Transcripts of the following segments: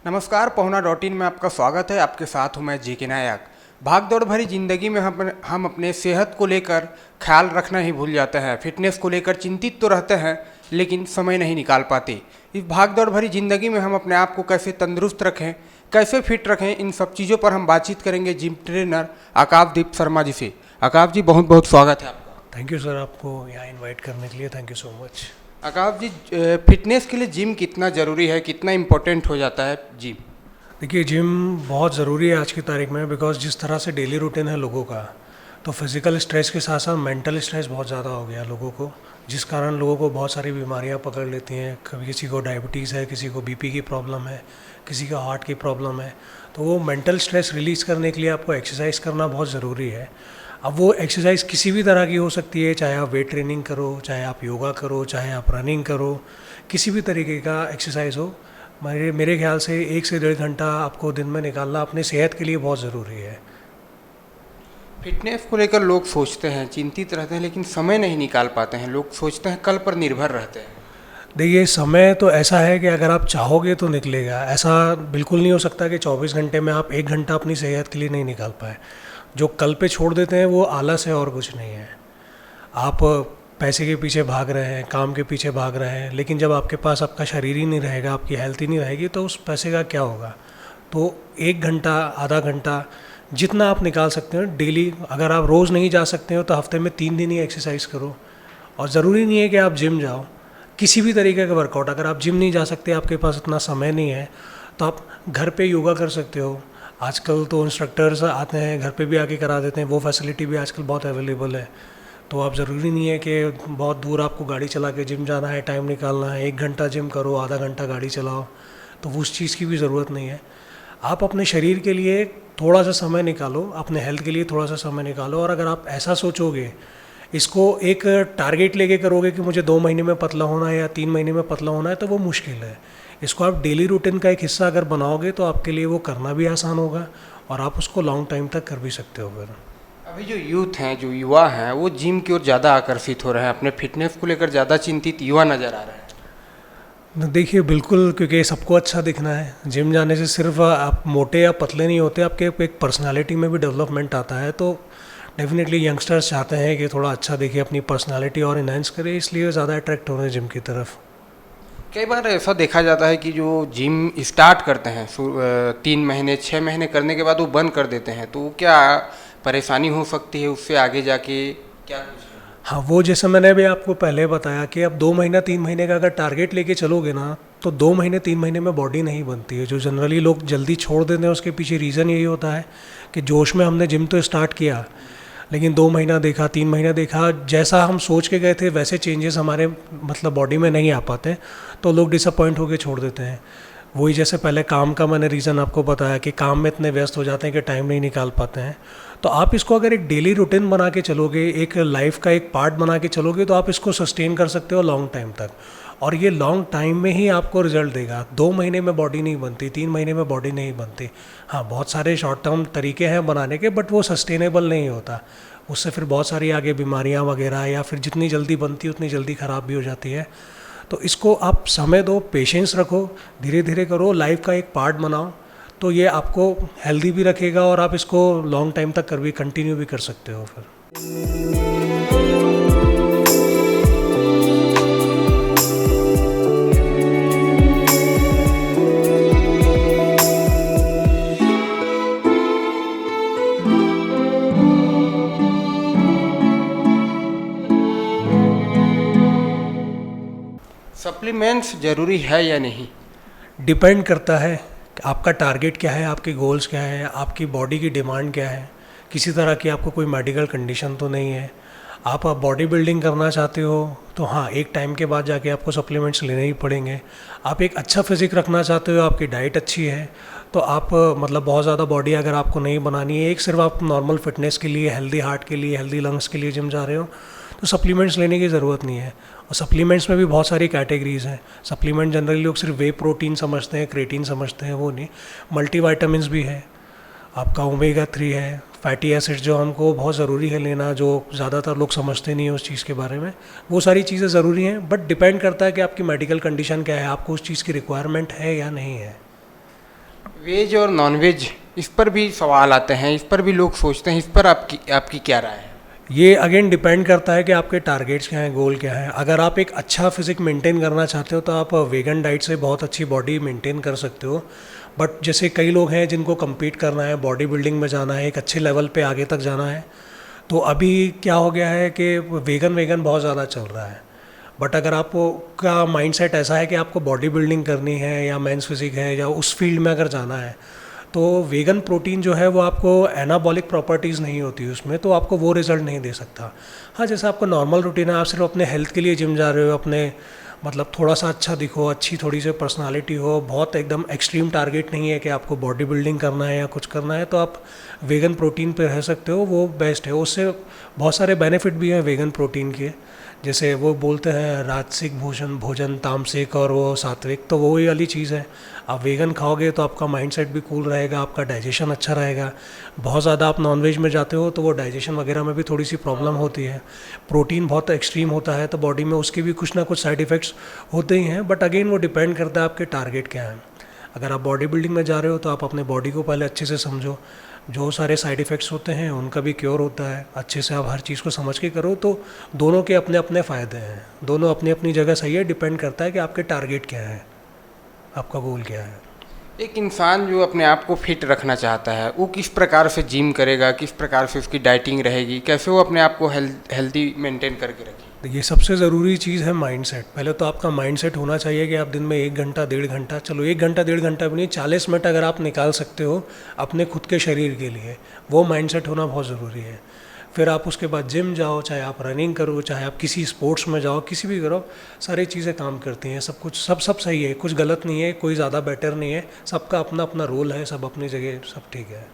नमस्कार, पहुना.in में आपका स्वागत है। आपके साथ हूँ मैं जी.के. नायक। भाग दौड़ भरी ज़िंदगी में हम अपने सेहत को लेकर ख्याल रखना ही भूल जाते हैं। फिटनेस को लेकर चिंतित तो रहते हैं, लेकिन समय नहीं निकाल पाते। इस भाग दौड़ भरी ज़िंदगी में हम अपने आप को कैसे तंदुरुस्त रखें, कैसे फिट रखें, इन सब चीज़ों पर हम बातचीत करेंगे जिम ट्रेनर आकाशदीप शर्मा जी से। आकाश जी, बहुत बहुत स्वागत है आपका। थैंक यू सर, आपको यहाँ इनवाइट करने के लिए thank you so much. Akash ji, fitness के लिए जिम कितना ज़रूरी है, कितना इम्पोर्टेंट हो जाता है जिम? देखिए, जिम बहुत ज़रूरी है आज की तारीख में, बिकॉज जिस तरह से डेली रूटीन है लोगों का, तो फिज़िकल स्ट्रेस के साथ साथ मेंटल स्ट्रेस बहुत ज़्यादा हो गया लोगों को, जिस कारण लोगों को बहुत सारी बीमारियां पकड़ लेती हैं। कभी किसी को डायबिटीज़ है, किसी को बीपी की प्रॉब्लम है, किसी का हार्ट की प्रॉब्लम है। तो वो मेंटल स्ट्रेस रिलीज़ करने के लिए आपको एक्सरसाइज करना बहुत ज़रूरी है। अब वो एक्सरसाइज किसी भी तरह की हो सकती है, चाहे आप वेट ट्रेनिंग करो, चाहे आप योगा करो, चाहे आप रनिंग करो, किसी भी तरीके का एक्सरसाइज हो। मेरे ख्याल से 1 से 1.5 घंटा आपको दिन में निकालना अपने सेहत के लिए बहुत ज़रूरी है। फिटनेस को लेकर लोग सोचते हैं, चिंतित रहते हैं, लेकिन समय नहीं निकाल पाते हैं। लोग सोचते हैं कल पर निर्भर रहते हैं। देखिए, समय तो ऐसा है कि अगर आप चाहोगे तो निकलेगा। ऐसा बिल्कुल नहीं हो सकता कि 24 घंटे में आप 1 घंटा अपनी सेहत के लिए नहीं निकाल पाए। जो कल पे छोड़ देते हैं वो आलस है और कुछ नहीं है। आप पैसे के पीछे भाग रहे हैं, काम के पीछे भाग रहे हैं, लेकिन जब आपके पास आपका शरीर ही नहीं रहेगा, आपकी हेल्थ ही नहीं रहेगी, तो उस पैसे का क्या होगा। तो 1 घंटा, आधा घंटा, जितना आप निकाल सकते हो डेली। अगर आप रोज़ नहीं जा सकते हो तो हफ्ते में 3 दिन ही एक्सरसाइज करो। और ज़रूरी नहीं है कि आप जिम जाओ, किसी भी तरीके का वर्कआउट। अगर आप जिम नहीं जा सकते, आपके पास इतना समय नहीं है, तो आप घर पे योगा कर सकते हो। आजकल तो इंस्ट्रक्टर्स आते हैं, घर पे भी आके करा देते हैं। वो फैसिलिटी भी आजकल बहुत अवेलेबल है। तो आप ज़रूरी नहीं है कि बहुत दूर आपको गाड़ी चला के जिम जाना है, टाइम निकालना है। 1 घंटा जिम करो, आधा घंटा गाड़ी चलाओ, तो उस चीज़ की भी ज़रूरत नहीं है। आप अपने शरीर के लिए थोड़ा सा समय निकालो, अपने हेल्थ के लिए थोड़ा सा समय निकालो। और अगर आप ऐसा सोचोगे, इसको एक टारगेट लेके करोगे कि मुझे 2 महीने में पतला होना है या 3 महीने में पतला होना है, तो वो मुश्किल है। इसको आप डेली रूटीन का एक हिस्सा अगर बनाओगे तो आपके लिए वो करना भी आसान होगा और आप उसको लॉन्ग टाइम तक कर भी सकते हो। फिर अभी जो यूथ हैं, जो युवा हैं, वो जिम की ओर ज़्यादा आकर्षित हो रहे हैं। अपने फिटनेस को लेकर ज़्यादा चिंतित युवा नज़र आ रहे हैं। देखिए, बिल्कुल, क्योंकि सबको अच्छा दिखना है। जिम जाने से सिर्फ आप मोटे या पतले नहीं होते, आपके एक पर्सनालिटी में भी डेवलपमेंट आता है। तो डेफिनेटली यंगस्टर्स चाहते हैं कि थोड़ा अच्छा दिखे, अपनी पर्सनालिटी और इन्हेंस करे, इसलिए ज़्यादा अट्रैक्ट हो रहे हैं जिम की तरफ। कई बार ऐसा देखा जाता है कि जो जिम स्टार्ट करते हैं 3 महीने 6 महीने करने के बाद वो बंद कर देते हैं, तो क्या परेशानी हो सकती है उससे आगे जाके? क्या कुछ है? हाँ, वो जैसे मैंने भी आपको पहले बताया कि अब 2 महीना 3 महीने का अगर टारगेट लेके चलोगे ना, तो 2 महीने 3 महीने में बॉडी नहीं बनती है। जो जनरली लोग जल्दी छोड़ देते हैं, उसके पीछे रीज़न यही होता है कि जोश में हमने जिम तो स्टार्ट किया, लेकिन 2 महीना देखा, 3 महीना देखा, जैसा हम सोच के गए थे वैसे चेंजेस हमारे मतलब बॉडी में नहीं आ पाते, तो लोग डिसअपॉइंट होकर छोड़ देते हैं। वही जैसे पहले काम का मैंने रीज़न आपको बताया कि काम में इतने व्यस्त हो जाते हैं कि टाइम नहीं निकाल पाते हैं। तो आप इसको अगर एक डेली रूटीन बना के चलोगे, एक लाइफ का एक पार्ट बना के चलोगे, तो आप इसको सस्टेन कर सकते हो लॉन्ग टाइम तक। और ये लॉन्ग टाइम में ही आपको रिजल्ट देगा। 2 महीने में बॉडी नहीं बनती, 3 महीने में बॉडी नहीं बनती। हाँ, बहुत सारे शॉर्ट टर्म तरीके हैं बनाने के, बट वो सस्टेनेबल नहीं होता। उससे फिर बहुत सारी आगे बीमारियाँ वगैरह, या फिर जितनी जल्दी बनती है उतनी जल्दी ख़राब भी हो जाती है। तो इसको आप समय दो, पेशेंस रखो, धीरे धीरे करो, लाइफ का एक पार्ट बनाओ, तो ये आपको हेल्दी भी रखेगा और आप इसको लॉन्ग टाइम तक कर भी कंटिन्यू भी कर सकते हो फिर। सप्लीमेंट्स ज़रूरी है या नहीं? डिपेंड करता है कि आपका टारगेट क्या है, आपके गोल्स क्या है, आपकी बॉडी की डिमांड क्या है। किसी तरह की आपको कोई मेडिकल कंडीशन तो नहीं है। आप बॉडी बिल्डिंग करना चाहते हो तो हाँ, एक टाइम के बाद जाके आपको सप्लीमेंट्स लेने ही पड़ेंगे। आप एक अच्छा फिजिक रखना चाहते हो, आपकी डाइट अच्छी है, तो आप मतलब बहुत ज़्यादा बॉडी अगर आपको नहीं बनानी है, एक सिर्फ आप नॉर्मल फिटनेस के लिए, हेल्दी हार्ट के लिए, हेल्दी लंग्स के लिए जिम जा रहे हो, तो सप्लीमेंट्स लेने की ज़रूरत नहीं है। और सप्लीमेंट्स में भी बहुत सारी कैटेगरीज़ हैं। सप्लीमेंट जनरली लोग सिर्फ वे प्रोटीन समझते हैं, क्रेटीन समझते हैं, वो नहीं। मल्टीविटामिन्स भी है, आपका ओमेगा 3 है, फैटी एसिड्स जो हमको बहुत ज़रूरी है लेना, जो ज़्यादातर लोग समझते नहीं हैं उस चीज़ के बारे में। वो सारी चीज़ें ज़रूरी हैं, बट डिपेंड करता है कि आपकी मेडिकल कंडीशन क्या है, आपको उस चीज़ की रिक्वायरमेंट है या नहीं है। वेज और नॉन वेज इस पर भी सवाल आते हैं, इस पर भी लोग सोचते हैं, इस पर आपकी आपकी क्या राय है? ये अगेन डिपेंड करता है कि आपके टारगेट्स क्या हैं, गोल क्या है। अगर आप एक अच्छा फिजिक मेंटेन करना चाहते हो तो आप वेगन डाइट से बहुत अच्छी बॉडी मेंटेन कर सकते हो। बट जैसे कई लोग हैं जिनको compete करना है, बॉडी बिल्डिंग में जाना है, एक अच्छे लेवल पे आगे तक जाना है, तो अभी क्या हो गया है कि वेगन वेगन बहुत ज़्यादा चल रहा है। बट अगर आपको का माइंडसेट ऐसा है कि आपको बॉडी बिल्डिंग करनी है या मेंस फिजिक है या उस फील्ड में अगर जाना है, तो वेगन प्रोटीन जो है वो आपको एनाबॉलिक प्रॉपर्टीज़ नहीं होती उसमें, तो आपको वो रिज़ल्ट नहीं दे सकता। हाँ, जैसे आपको नॉर्मल रूटीन है, आप सिर्फ अपने हेल्थ के लिए जिम जा रहे हो, अपने मतलब थोड़ा सा अच्छा दिखो, अच्छी थोड़ी सी पर्सनालिटी हो, बहुत एकदम एक्सट्रीम टारगेट नहीं है कि आपको बॉडी बिल्डिंग करना है या कुछ करना है, तो आप वेगन प्रोटीन पे रह सकते हो, वो बेस्ट है। उससे बहुत सारे बेनिफिट भी हैं वेगन प्रोटीन के। जैसे वो बोलते हैं राजसिक भोजन भोजन तामसिक और वो सात्विक, तो वही वाली चीज़ है। आप वेगन खाओगे तो आपका माइंडसेट भी कूल रहेगा, आपका डाइजेशन अच्छा रहेगा। बहुत ज़्यादा आप नॉनवेज में जाते हो तो वो डाइजेशन वगैरह में भी थोड़ी सी प्रॉब्लम होती है। प्रोटीन बहुत एक्सट्रीम होता है तो बॉडी में उसके भी कुछ ना कुछ साइड इफ़ेक्ट्स होते ही हैं। बट अगेन वो डिपेंड करता है आपके टारगेट क्या है। अगर आप बॉडी बिल्डिंग में जा रहे हो तो आप अपने बॉडी को पहले अच्छे से समझो, जो सारे साइड इफ़ेक्ट्स होते हैं उनका भी क्योर होता है, अच्छे से आप हर चीज़ को समझ के करो, तो दोनों के अपने अपने फ़ायदे हैं, दोनों अपनी अपनी जगह सही है। डिपेंड करता है कि आपके टारगेट क्या है, आपका गोल क्या है। एक इंसान जो अपने आप को फिट रखना चाहता है वो किस प्रकार से जिम करेगा, किस प्रकार से उसकी डाइटिंग रहेगी, कैसे वो अपने आप को हेल्दी मेंटेन करके रखे? ये सबसे ज़रूरी चीज़ है माइंडसेट। पहले तो आपका माइंडसेट होना चाहिए कि आप दिन में 1 घंटा 1.5 घंटा, चलो 1 घंटा 1.5 घंटा भी नहीं, 40 मिनट अगर आप निकाल सकते हो अपने खुद के शरीर के लिए, वो माइंडसेट होना बहुत ज़रूरी है। फिर आप उसके बाद जिम जाओ, चाहे आप रनिंग करो, चाहे आप किसी स्पोर्ट्स में जाओ, किसी भी करो, सारी चीज़ें काम करती हैं। सब कुछ सब सही है, कुछ गलत नहीं है, कोई ज़्यादा बेटर नहीं है, सबका अपना अपना रोल है, सब अपनी जगह सब ठीक है।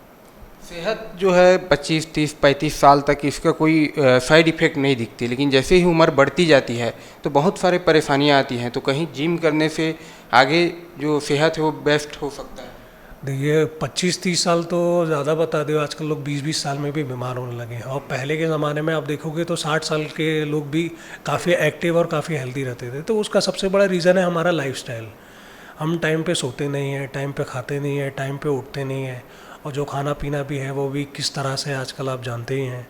सेहत जो है 25, 30, 35 साल तक इसका कोई साइड इफ़ेक्ट नहीं दिखती, लेकिन जैसे ही उम्र बढ़ती जाती है तो बहुत सारे परेशानियां आती हैं। तो कहीं जिम करने से आगे जो सेहत है वो बेस्ट हो सकता है? देखिए 25-30 साल तो ज़्यादा बता दो, आजकल लोग 20-20 साल में भी बीमार होने लगे हैं। और पहले के ज़माने में आप देखोगे तो 60 साल के लोग भी काफ़ी एक्टिव और काफ़ी हेल्दी रहते थे। तो उसका सबसे बड़ा रीज़न है हमारा लाइफस्टाइल। हम टाइम पे सोते नहीं हैं, टाइम पे खाते नहीं हैं, टाइम पे उठते नहीं हैं, और जो खाना पीना भी है वो भी किस तरह से आजकल आप जानते ही हैं।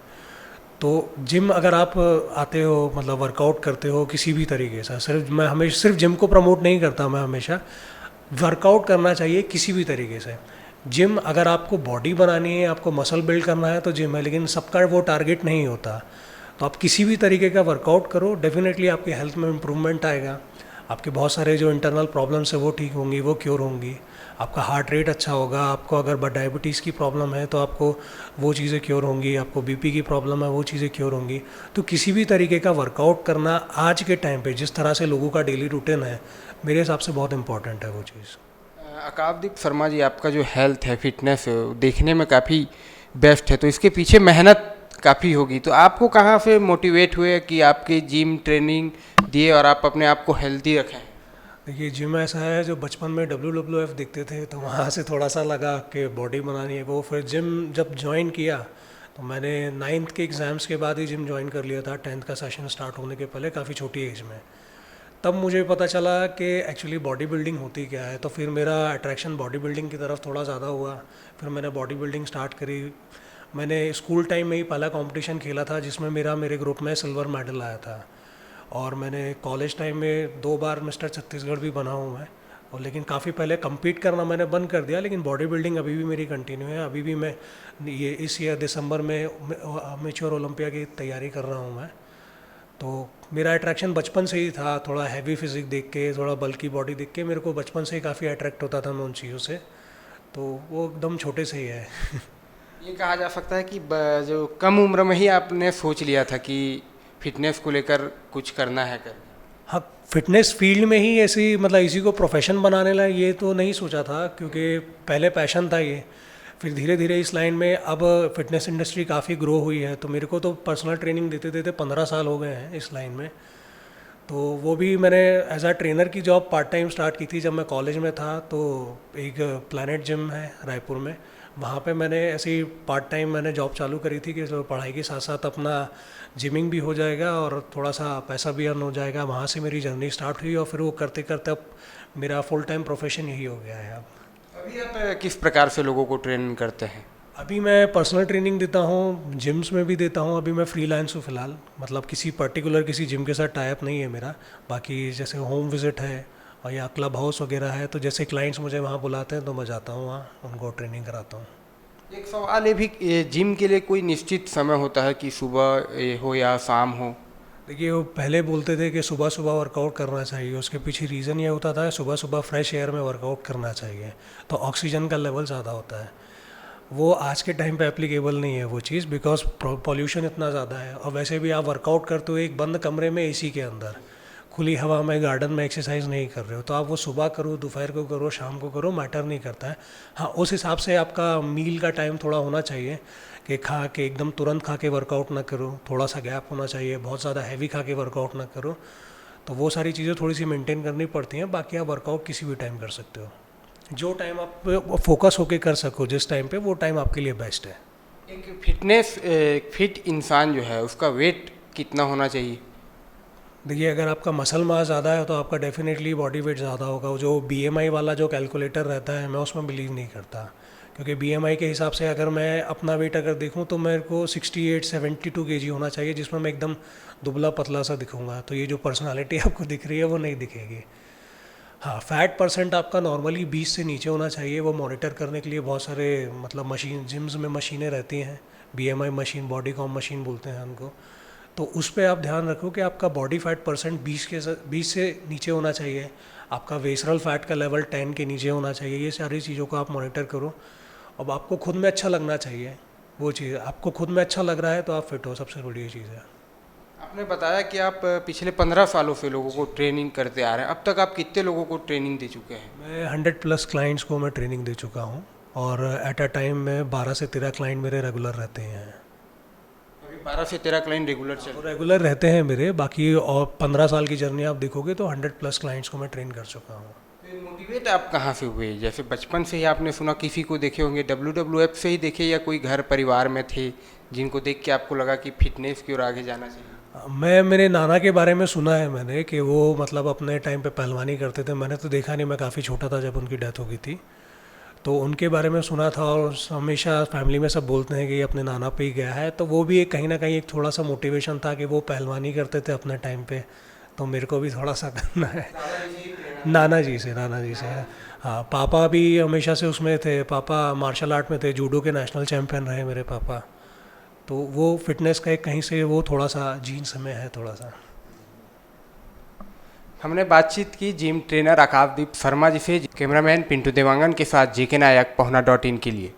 तो जिम अगर आप आते हो, मतलब वर्कआउट करते हो किसी भी तरीके से, सिर्फ मैं हमेशा सिर्फ जिम को प्रमोट नहीं करता, मैं हमेशा वर्कआउट करना चाहिए किसी भी तरीके से। जिम अगर आपको बॉडी बनानी है, आपको मसल बिल्ड करना है तो जिम है, लेकिन सबका वो टारगेट नहीं होता। तो आप किसी भी तरीके का वर्कआउट करो, डेफिनेटली आपकी हेल्थ में इम्प्रूवमेंट आएगा, आपके बहुत सारे जो इंटरनल प्रॉब्लम्स है वो ठीक होंगी, वो क्योर होंगी, आपका हार्ट रेट अच्छा होगा, आपको अगर डायबिटीज़ की प्रॉब्लम है तो आपको वो चीज़ें क्योर होंगी, आपको बीपी की प्रॉब्लम है वो चीज़ें क्योर होंगी। तो किसी भी तरीके का वर्कआउट करना आज के टाइम पे जिस तरह से लोगों का डेली रूटीन है, मेरे हिसाब से बहुत इंपॉर्टेंट है वो चीज़। अकावदीप शर्मा जी, आपका जो हेल्थ है, फिटनेस है, वो देखने में काफ़ी बेस्ट है, तो इसके पीछे मेहनत काफ़ी होगी। तो आपको कहाँ से मोटिवेट हुए कि आपके जिम ट्रेनिंग दिए और आप अपने आप को हेल्दी रखें? देखिए जिम ऐसा है, जो बचपन में WWF देखते थे तो वहाँ से थोड़ा सा लगा कि बॉडी बनानी है वो। फिर जिम जब ज्वाइन किया तो मैंने 9th के एग्ज़ाम्स के बाद ही जिम ज्वाइन कर लिया था, 10th का सेशन स्टार्ट होने के पहले, काफ़ी छोटी एज में। तब मुझे पता चला कि एक्चुअली बॉडी बिल्डिंग होती क्या है, तो फिर मेरा अट्रैक्शन बॉडी बिल्डिंग की तरफ थोड़ा ज़्यादा हुआ। फिर मैंने बॉडी बिल्डिंग स्टार्ट करी। मैंने स्कूल टाइम में ही पहला कंपटीशन खेला था जिसमें मेरे ग्रुप में सिल्वर मेडल आया था। और मैंने कॉलेज टाइम में 2 बार मिस्टर छत्तीसगढ़ भी बना हूँ मैं। और लेकिन काफ़ी पहले compete करना मैंने बंद कर दिया, लेकिन बॉडी बिल्डिंग अभी भी मेरी कंटिन्यू है। अभी भी मैं ये इस ईयर दिसंबर में अमेच्योर ओलंपिया की तैयारी कर रहा हूँ मैं। तो मेरा अट्रैक्शन बचपन से ही था, थोड़ा हैवी फिजिक देख के, थोड़ा बल्की बॉडी देख के मेरे को बचपन से ही काफ़ी अट्रैक्ट होता था मैं उन चीज़ों से। तो वो एकदम छोटे से ही है। ये कहा जा सकता है कि जो कम उम्र में ही आपने सोच लिया था कि फिटनेस को लेकर कुछ करना है कर? हाँ, फिटनेस फील्ड में ही ऐसी मतलब इसी को प्रोफेशन बनाने लगा ये तो नहीं सोचा था, क्योंकि पहले पैशन था ये। फिर धीरे धीरे इस लाइन में अब फिटनेस इंडस्ट्री काफ़ी ग्रो हुई है, तो मेरे को तो पर्सनल ट्रेनिंग देते देते 15 साल हो गए हैं इस लाइन में। तो वो भी मैंने एज आ ट्रेनर की जॉब पार्ट टाइम स्टार्ट की थी जब मैं कॉलेज में था। तो एक प्लैनेट जिम है रायपुर में, वहाँ पे मैंने ऐसे ही पार्ट टाइम मैंने जॉब चालू करी थी कि जो पढ़ाई के साथ साथ अपना जिमिंग भी हो जाएगा और थोड़ा सा पैसा भी अर्न हो जाएगा। वहाँ से मेरी जर्नी स्टार्ट हुई और फिर वो करते करते अब मेरा फुल टाइम प्रोफेशन यही हो गया है अब। अभी आप किस प्रकार से लोगों को ट्रेन करते हैं? अभी मैं पर्सनल ट्रेनिंग देता हूँ, जिम्स में भी देता हूँ। अभी मैं फ्रीलांस हूँ फ़िलहाल, मतलब किसी पर्टिकुलर किसी जिम के साथ टाई अप नहीं है मेरा। बाकी जैसे होम विज़िट है और या क्लब हाउस वगैरह है, तो जैसे क्लाइंट्स मुझे वहाँ बुलाते हैं तो मैं जाता हूँ वहाँ, उनको ट्रेनिंग कराता हूँ। एक सवाल ये भी, ये जिम के लिए कोई निश्चित समय होता है कि सुबह हो या शाम हो? देखिए, वो पहले बोलते थे कि सुबह सुबह वर्कआउट करना चाहिए, उसके पीछे रीज़न ये होता था सुबह सुबह फ्रेश एयर में वर्कआउट करना चाहिए, तो ऑक्सीजन का लेवल ज़्यादा होता है। वो आज के टाइम पे एप्लीकेबल नहीं है वो चीज़, बिकॉज पॉल्यूशन इतना ज़्यादा है। और वैसे भी आप वर्कआउट करते हो एक बंद कमरे में एसी के अंदर, खुली हवा में गार्डन में एक्सरसाइज नहीं कर रहे हो, तो आप वो सुबह करो, दोपहर को करो, शाम को करो, मैटर नहीं करता है। हाँ, उस हिसाब से आपका मील का टाइम थोड़ा होना चाहिए कि खा के एकदम तुरंत खा के वर्कआउट ना करो, थोड़ा सा गैप होना चाहिए, बहुत ज़्यादा हैवी खा के वर्कआउट ना करो। तो वो सारी चीज़ें थोड़ी सी मेंटेन करनी पड़ती हैं। बाकी आप वर्कआउट किसी भी टाइम कर सकते हो, जो टाइम आप फोकस होके कर सको जिस टाइम पे, वो टाइम आपके लिए बेस्ट है। एक फिट इंसान जो है उसका वेट कितना होना चाहिए? देखिए, अगर आपका मसल मास ज़्यादा है तो आपका डेफिनेटली बॉडी वेट ज़्यादा होगा। जो बीएमआई वाला जो कैलकुलेटर रहता है, मैं उसमें बिलीव नहीं करता, क्योंकि बीएमआई के हिसाब से अगर मैं अपना वेट अगर देखूं तो मेरे को 68-72 केजी होना चाहिए, जिसमें मैं एकदम दुबला पतला सा दिखूंगा। तो ये जो पर्सनालिटी आपको दिख रही है वो नहीं दिखेगी। हाँ, फैट परसेंट आपका नॉर्मली 20 से नीचे होना चाहिए। वो मॉनिटर करने के लिए बहुत सारे मतलब मशीन, जिम्स में मशीनें रहती हैं, BMI machine, body com machine बोलते हैं उनको। तो उस पे आप ध्यान रखो कि आपका बॉडी फैट परसेंट 20 से नीचे होना चाहिए, आपका वेसरल फैट का लेवल 10 के नीचे होना चाहिए। ये सारी चीज़ों को आप मॉनिटर करो। अब आपको खुद में अच्छा लगना चाहिए, वो चीज़ आपको खुद में अच्छा लग रहा है तो आप फिट हो, सबसे बड़ी चीज़ है। आपने बताया कि आप पिछले 15 सालों से लोगों को ट्रेनिंग करते आ रहे हैं। अब तक आप कितने लोगों को ट्रेनिंग दे चुके हैं? मैं 100+ क्लाइंट्स को मैं ट्रेनिंग दे चुका हूँ, और एट अ टाइम में 12 से 13 क्लाइंट मेरे रेगुलर रहते हैं। अभी 12 से 13 क्लाइंट रेगुलर चल वो रहे रेगुलर रहते हैं मेरे। बाकी और 15 साल की जर्नी आप देखोगे तो 100+ क्लाइंट्स को मैं ट्रेन कर चुका हूँ। हैं। तो मोटिवेट आप कहाँ से हुए? जैसे बचपन से ही आपने सुना, किसी को देखे होंगे WWF से ही देखे, या कोई घर परिवार में थे जिनको देख के आपको लगा कि फिटनेस की ओर आगे जाना चाहिए? मैं मेरे नाना के बारे में सुना है मैंने कि वो मतलब अपने टाइम पे पहलवानी करते थे। मैंने तो देखा नहीं, मैं काफ़ी छोटा था जब उनकी डेथ हो गई थी। तो उनके बारे में सुना था, और हमेशा फैमिली में सब बोलते हैं कि ये अपने नाना पे ही गया है। तो वो भी एक कहीं ना कहीं एक थोड़ा सा मोटिवेशन था कि वो पहलवानी करते थे अपने टाइम पे, तो मेरे को भी थोड़ा सा करना है। नाना जी से। हाँ, पापा भी हमेशा से उसमें थे, पापा मार्शल आर्ट में थे, जूडो के नेशनल चैम्पियन रहे मेरे पापा। तो वो फिटनेस का एक कहीं से वो थोड़ा सा जीन्स में है थोड़ा सा। हमने बातचीत की जिम ट्रेनर आकाशदीप शर्मा जी से। कैमरामैन पिंटू देवांगन के साथ JK नायक, पहुना.in के लिए।